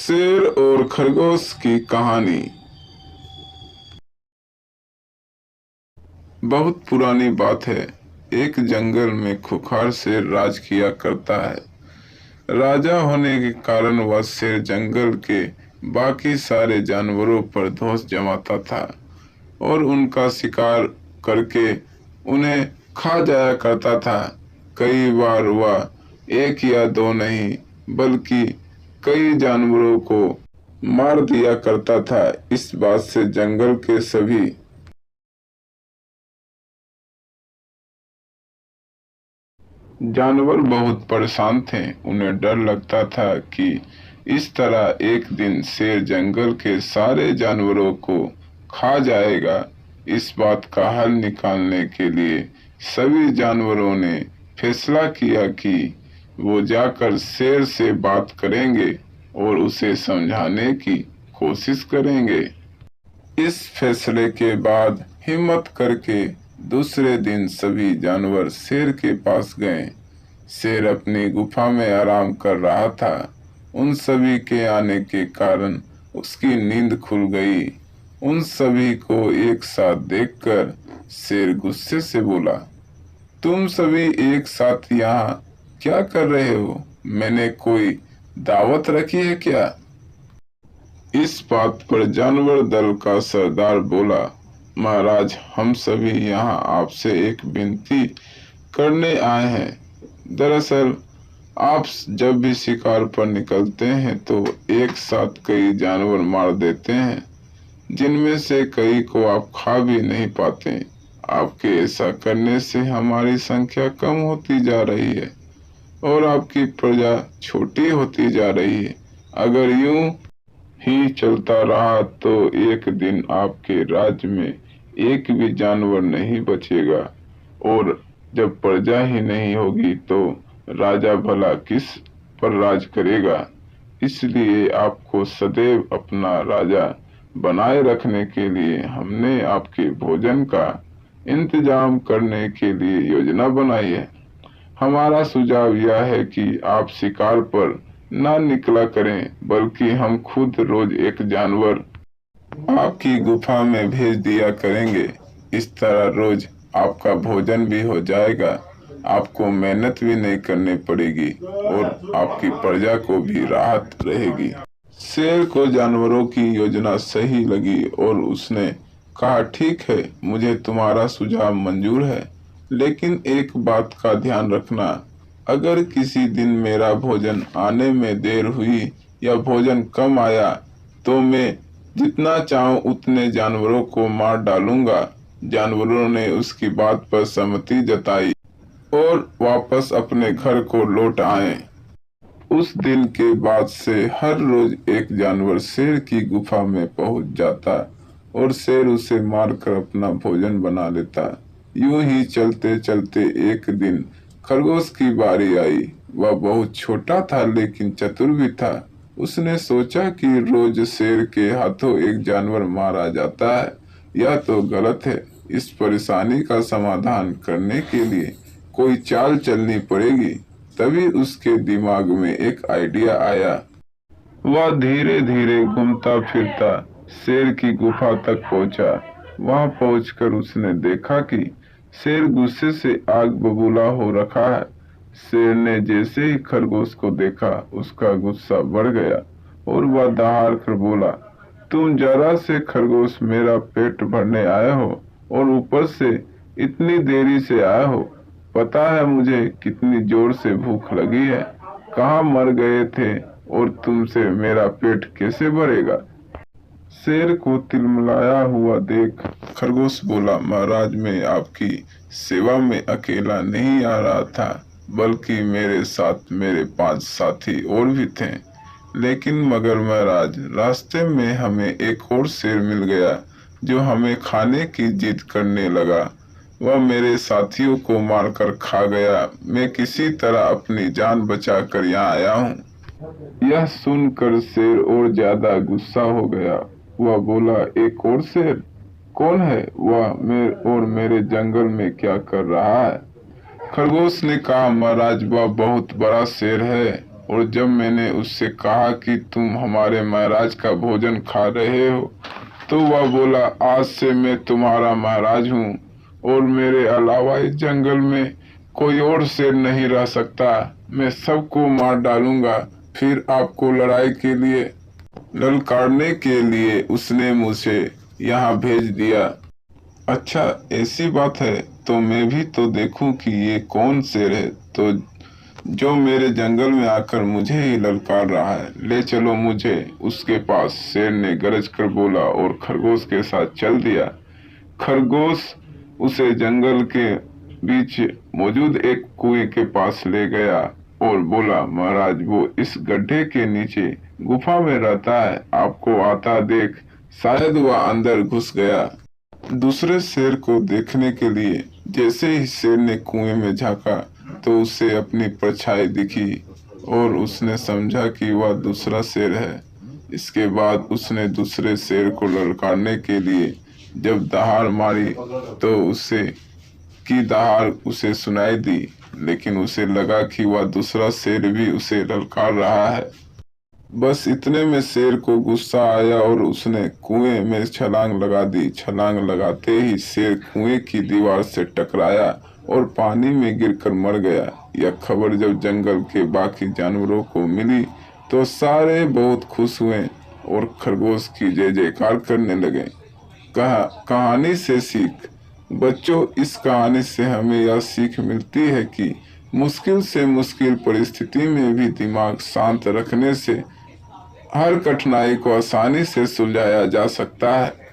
शेर और खरगोश की कहानी। बहुत पुरानी बात है। एक जंगल में खूंखार शेर राज किया करता है। राजा होने के कारण वह शेर जंगल के बाकी सारे जानवरों पर धौंस जमाता था और उनका शिकार करके उन्हें खा जाया करता था। कई बार वह एक या दो नहीं बल्कि कई जानवरों को मार दिया करता था। इस बात से जंगल के सभी जानवर बहुत परेशान थे। उन्हें डर लगता था कि इस तरह एक दिन शेर जंगल के सारे जानवरों को खा जाएगा। इस बात का हल निकालने के लिए सभी जानवरों ने फैसला किया कि वो जाकर शेर से बात करेंगे और उसे समझाने की कोशिश करेंगे। इस फैसले के बाद हिम्मत करके दूसरे दिन सभी जानवर शेर के पास गए। शेर अपनी गुफा में आराम कर रहा था। उन सभी के आने के कारण उसकी नींद खुल गई। उन सभी को एक साथ देखकर शेर गुस्से से बोला, तुम सभी एक साथ यहाँ क्या कर रहे हो? मैंने कोई दावत रखी है क्या? इस बात पर जानवर दल का सरदार बोला, महाराज, हम सभी यहाँ आपसे एक विनती करने आए हैं। दरअसल आप जब भी शिकार पर निकलते हैं तो एक साथ कई जानवर मार देते हैं, जिनमें से कई को आप खा भी नहीं पाते। आपके ऐसा करने से हमारी संख्या कम होती जा रही है और आपकी प्रजा छोटी होती जा रही है। अगर यूं ही चलता रहा तो एक दिन आपके राज्य में एक भी जानवर नहीं बचेगा और जब प्रजा ही नहीं होगी तो राजा भला किस पर राज करेगा। इसलिए आपको सदैव अपना राजा बनाए रखने के लिए हमने आपके भोजन का इंतजाम करने के लिए योजना बनाई है। हमारा सुझाव यह है कि आप शिकार पर ना निकला करें, बल्कि हम खुद रोज एक जानवर आपकी गुफा में भेज दिया करेंगे। इस तरह रोज आपका भोजन भी हो जाएगा, आपको मेहनत भी नहीं करनी पड़ेगी और आपकी प्रजा को भी राहत रहेगी। शेर को जानवरों की योजना सही लगी और उसने कहा, ठीक है, मुझे तुम्हारा सुझाव मंजूर है, लेकिन एक बात का ध्यान रखना। अगर किसी दिन मेरा भोजन आने में देर हुई या भोजन कम आया तो मैं जितना चाहूं उतने जानवरों को मार डालूंगा। जानवरों ने उसकी बात पर सहमति जताई और वापस अपने घर को लौट आए। उस दिन के बाद से हर रोज एक जानवर शेर की गुफा में पहुंच जाता और शेर उसे मारकर अपना भोजन बना लेता। यूं ही चलते चलते एक दिन खरगोश की बारी आई। वह बहुत छोटा था लेकिन चतुर भी था। उसने सोचा कि रोज शेर के हाथों एक जानवर मारा जाता है, यह तो गलत है। इस परेशानी का समाधान करने के लिए कोई चाल चलनी पड़ेगी। तभी उसके दिमाग में एक आइडिया आया। वह धीरे धीरे घूमता फिरता शेर की गुफा तक पहुंचा। वहां पहुंचकर उसने देखा कि शेर गुस्से से आग बबूला हो रखा है। शेर ने जैसे ही खरगोश को देखा, उसका गुस्सा बढ़ गया और वह दहाड़ कर बोला, तुम जरा से खरगोश मेरा पेट भरने आए हो और ऊपर से इतनी देरी से आए हो। पता है मुझे कितनी जोर से भूख लगी है। कहाँ मर गए थे और तुमसे मेरा पेट कैसे भरेगा? शेर को तिलमिलाया हुआ देख खरगोश बोला, महाराज, मैं आपकी सेवा में अकेला नहीं आ रहा था, बल्कि मेरे साथ मेरे 5 साथी और भी थे। लेकिन मगर महाराज, रास्ते में हमें एक और शेर मिल गया जो हमें खाने की जिद करने लगा। वह मेरे साथियों को मारकर खा गया। मैं किसी तरह अपनी जान बचाकर यहाँ आया हूँ। यह सुनकर शेर और ज्यादा गुस्सा हो गया। वह बोला, एक और शेर? कौन है वह और मेरे जंगल में क्या कर रहा है? खरगोश ने कहा, महाराज, वह बहुत बड़ा शेर है। और जब मैंने उससे कहा कि तुम हमारे महाराज का भोजन खा रहे हो, तो वह बोला, आज से मैं तुम्हारा महाराज हूँ और मेरे अलावा इस जंगल में कोई और शेर नहीं रह सकता। मैं सबको मार डालूंगा। फिर आपको लड़ाई के लिए ललकारने के लिए उसने मुझे यहाँ भेज दिया। अच्छा, ऐसी बात है तो मैं भी तो देखूं कि ये कौन शेर है तो जो मेरे जंगल में आकर मुझे ही ललकार रहा है। ले चलो मुझे उसके पास, शेर ने गरज कर बोला और खरगोश के साथ चल दिया। खरगोश उसे जंगल के बीच मौजूद एक कुएं के पास ले गया और बोला, महाराज वो इस गड्ढे के नीचे गुफा में रहता है, आपको आता देख शायद वह अंदर घुस गया। दूसरे शेर को देखने के लिए जैसे ही शेर ने कुएं में झांका तो उसे अपनी परछाई दिखी और उसने समझा कि वह दूसरा शेर है। इसके बाद उसने दूसरे शेर को ललकारने के लिए जब दहाड़ मारी तो उसे की दहाड़ उसे सुनाई दी, लेकिन उसे लगा कि वह दूसरा शेर भी उसे ललकार रहा है। बस इतने में शेर को गुस्सा आया और उसने कुएं में छलांग लगा दी। छलांग लगाते ही शेर कुएं की दीवार से टकराया और पानी में गिरकर मर गया। यह खबर जब जंगल के बाकी जानवरों को मिली तो सारे बहुत खुश हुए और खरगोश की जय जयकार करने लगे। कहानी से सीख। बच्चों, इस कहानी से हमें यह सीख मिलती है कि मुश्किल से मुश्किल परिस्थिति में भी दिमाग शांत रखने से हर कठिनाई को आसानी से सुलझाया जा सकता है।